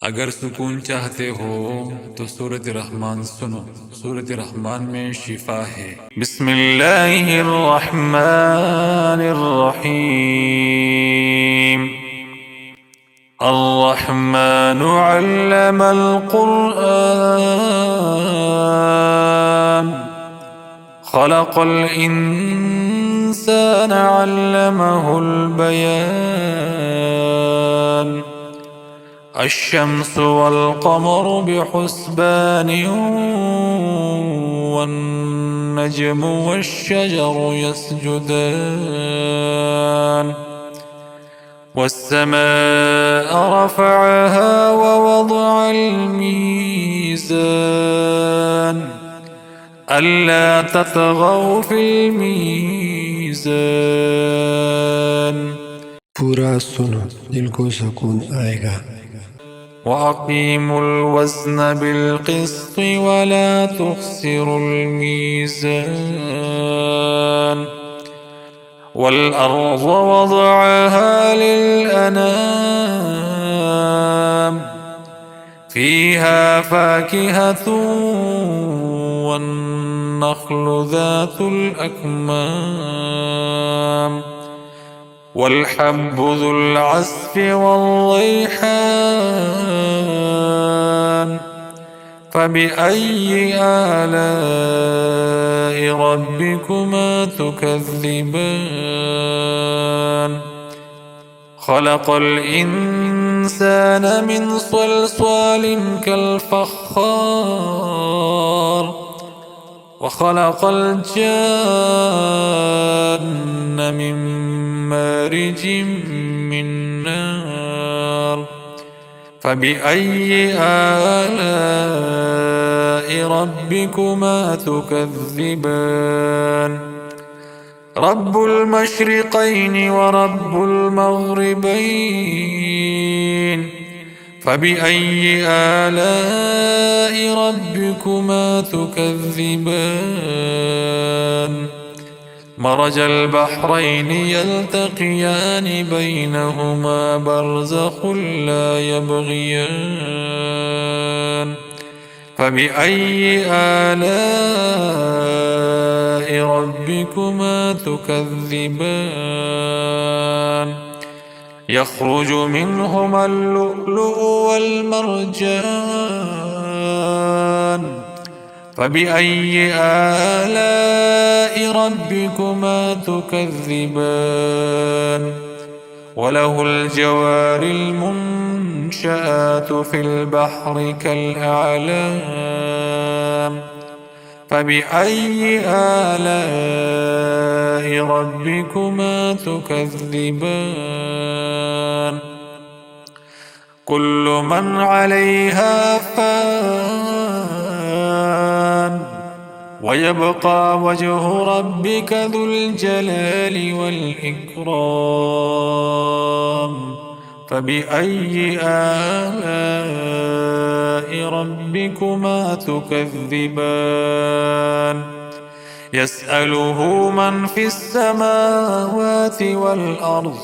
अगर सुकून चाहते हो तो सूरत रहमान सुनो। सूरत रहमान में शिफा है। बिस्मिल्लाहिर्रहमानिर्रहीम। अर्रहमान अल्लमल कुरआन खलक़ल इंसान अल्लमहुल बयान। الشمس والقمر بحسبان والنجم والشجر يسجدان والسماء رفعها ووضع الميزان ألا تطغوا في الميزان। पूरा सुनो, दिल को सुकून आएगा। وأقيموا الوزن بالقسط ولا تخسروا الميزان والأرض وضعها للأنام فيها فاكهة والنخل ذات الأكمام والحب ذو العصف والريحان فبأي آلاء ربكما تكذبان؟ خلق الإنسان من صلصال كالفخار وخلق الجان من مارج من نار فبأي آلاء ربكما تكذبان؟ رب المشرقين ورب المغربين فبأي آلاء ربكما تكذبان؟ مرج البحرين يلتقيان بينهما برزخ لا يبغيان فبأي آلاء ربكما تكذبان؟ يخرج منهما اللؤلؤ والمرجان فبأي آلاء ربكما تكذبان؟ وله الجوار المنشآت في البحر كالأعلام فبأي آلاء ربكما تكذبان؟ كل من عليها فان ويبقى وجه ربك ذو الجلال والإكرام فبأي آلاء ربكما تكذبان؟ يسأله من في السماوات والأرض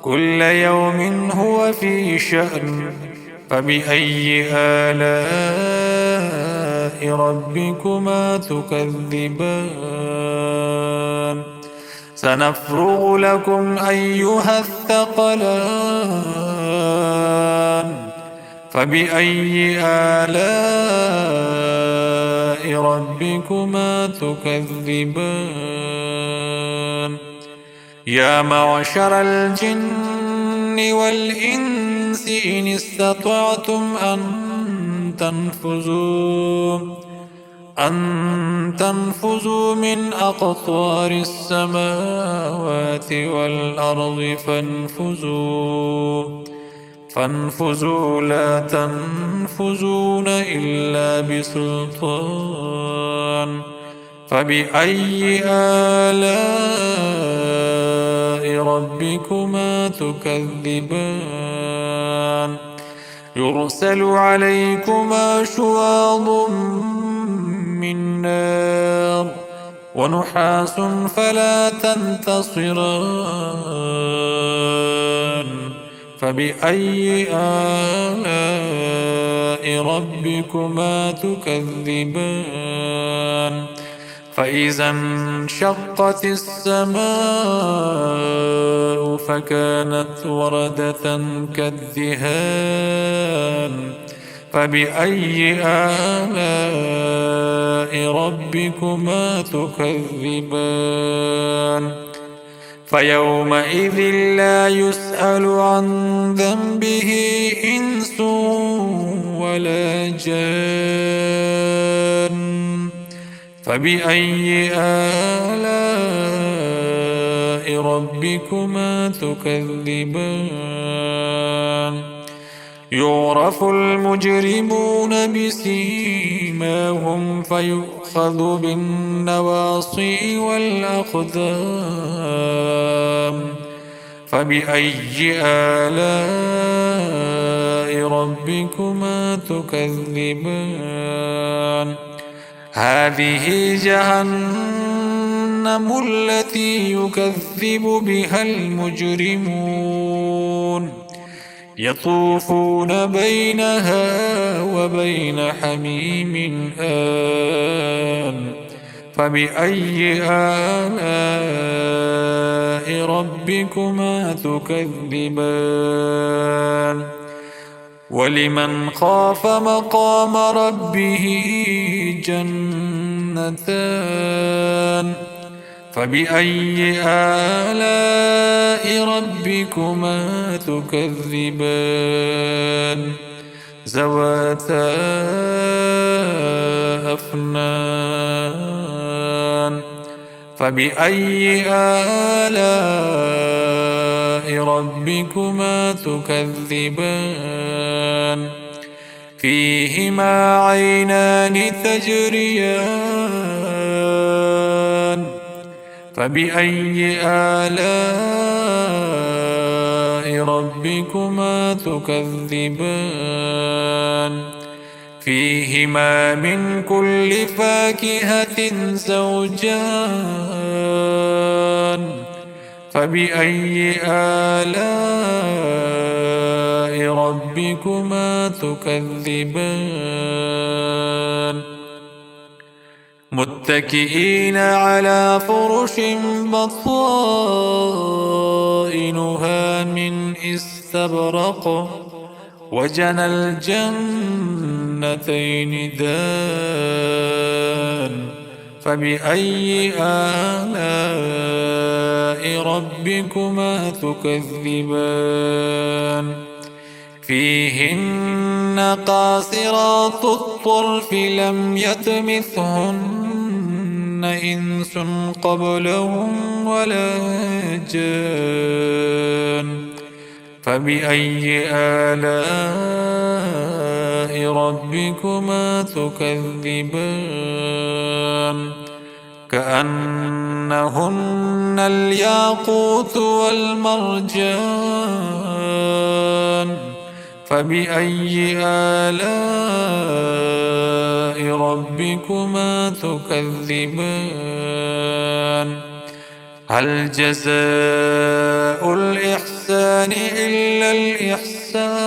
كل يوم هو في شأن فبأي آلاء ربكما تكذبان؟ سنفرغ لكم أيها الثقلان فبأي آلاء ربكما تكذبان؟ يا معشر الجن والإنس إن استطعتم أن تنفذوا من أقطار السماوات والأرض فانفذوا لا تنفذون إلا بسلطان فبأي آلاء ربكما تكذبان؟ يرسل عليكما شواظ من نار ونحاس فلا تنتصران. فبأي آلاء ربكما تكذبان؟ يرسل عليكما شواظ من نار ونحاس فلا تنتصران. فبأي آلاء ربكما تكذبان؟ يرسل عليكما شواظ من نار ونحاس فلا تنتصران. فبأي آلاء ربكما تكذبان؟ يرسل عليكما شواظ من نار ونحاس فلا تنتصران. فبأي آلاء ربكما تكذبان فإذا انشقت السماء فكانت وردة كالدهان فبأي آلاء ربكما تكذبان فيومئذ لا يسأل عن ذنبه إنس ولا جان فبأي آلاء ربكما تكذبان يعرف المجرمون بسيماهم فيؤخذ بالنواصي والأقدام فبأي آلاء ربكما تكذبان هذه جهنم التي يكذب بها المجرمون يطوفون بينها وبين حميم آن فبأي آلاء ربكما تكذبان ولمن خاف مقام ربه جنتان فبأي آلاء ربكما تكذبان ذواتا أفنان فبأي آلاء ربكما تكذبان فيهما عينان تجريان فبأي آلاء ربكما تكذبان فيهما من كل فاكهة زوجان فبأي آلاء ربكما تكذبان متكئين على فرش بطائنها من استبرق وجنى الجنتين دان فبأي آلاء ربكما تكذبان فيهن قاصرات الطرف لم يطمثهن إنس قبلهم ولا جان فبأي آلاء ربكما تكذبان كأنهن الياقوت والمرجان فبأي آلاء ربكما تكذبان هل جزاء الإحسان إلا الإحسان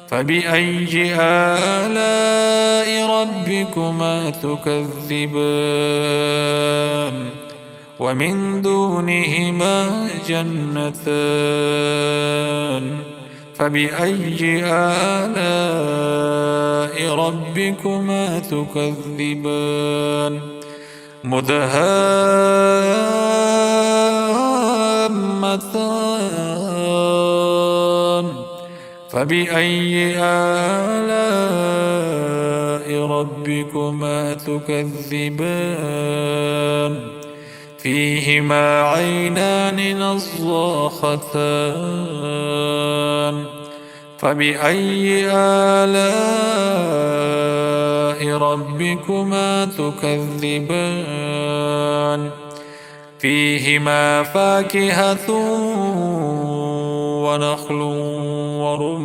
فبأي آلاء ربكما تكذبان ومن دونهما جنتان فبأي آلاء ربكما تكذبان مدهامتان فبأي آلاء ربكما تكذبان فيهما عينان نضاختان فبأي آلاء ربكما تكذبان فيهما فاكهة ونخل ورمان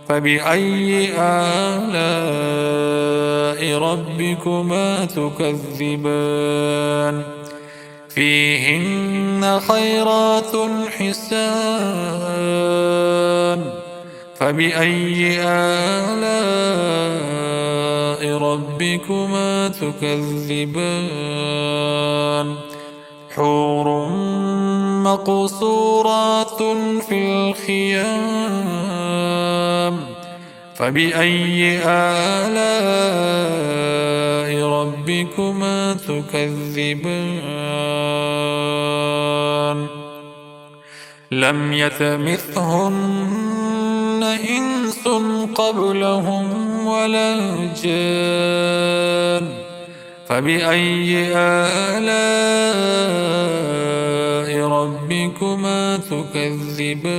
فبأي آلاء ربكما تكذبان فيهن خيرات حسان فبأي آلاء ربكما تكذبان حور مقصورات في الخيام فبأي آلاء ربكما تكذبان لم يطمثهن إنس قبلهم ولا جان فبأي آلاء ربكما تكذبان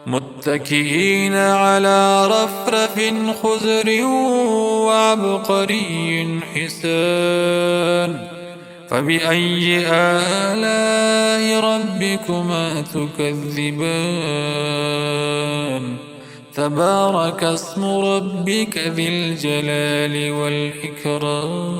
متكئين على رفرف خضر وعبقري حسان فبأي آلاء ربكما تكذبان تبارك اسم ربك ذي الجلال والإكرام